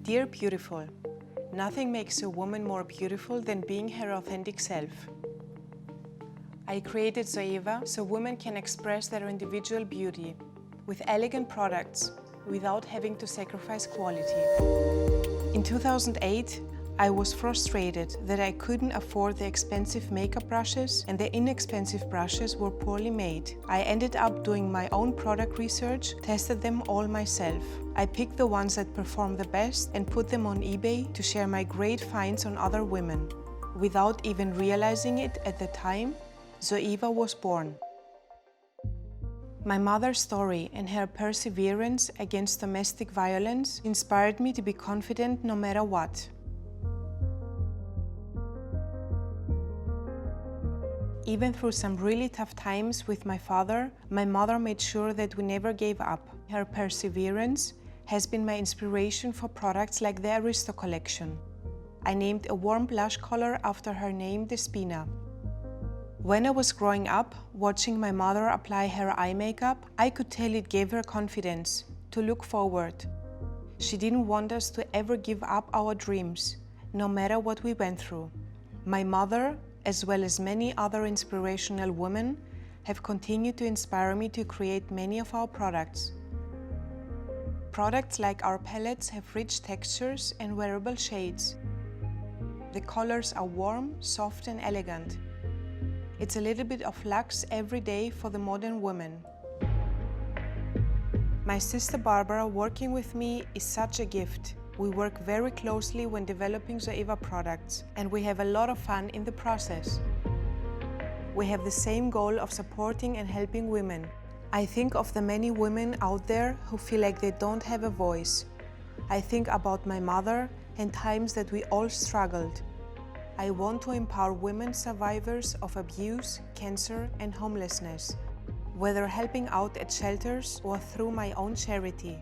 Dear Beautiful, nothing makes a woman more beautiful than being her authentic self. I created Zoeva so women can express their individual beauty with elegant products without having to sacrifice quality. In 2008, I was frustrated that I couldn't afford the expensive makeup brushes and the inexpensive brushes were poorly made. I ended up doing my own product research, tested them all myself. I picked the ones that perform the best and put them on eBay to share my great finds on other women. Without even realizing it at the time, Zoeva was born. My mother's story and her perseverance against domestic violence inspired me to be confident no matter what. Even through some really tough times with my father, my mother made sure that we never gave up. Her perseverance has been my inspiration for products like the Aristo collection. I named a warm blush color after her name, Despina. When I was growing up, watching my mother apply her eye makeup, I could tell it gave her confidence to look forward. She didn't want us to ever give up our dreams, no matter what we went through. My mother, as well as many other inspirational women, have continued to inspire me to create many of our products. Products like our palettes have rich textures and wearable shades. The colors are warm, soft and elegant. It's a little bit of luxe every day for the modern woman. My sister Barbara working with me is such a gift. We work very closely when developing Zoeva products, and we have a lot of fun in the process. We have the same goal of supporting and helping women. I think of the many women out there who feel like they don't have a voice. I think about my mother and times that we all struggled. I want to empower women survivors of abuse, cancer, and homelessness, whether helping out at shelters or through my own charity.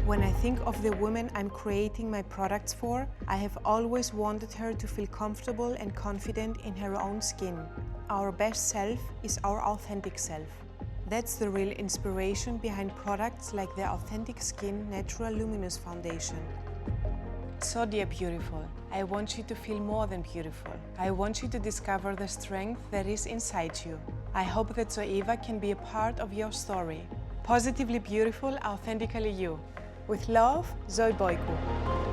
When I think of the women I'm creating my products for, I have always wanted her to feel comfortable and confident in her own skin. Our best self is our authentic self. That's the real inspiration behind products like the Authentic Skin Natural Luminous Foundation. So dear beautiful, I want you to feel more than beautiful. I want you to discover the strength that is inside you. I hope that Zoeva can be a part of your story. Positively beautiful, authentically you. With love, Zoe Boikou.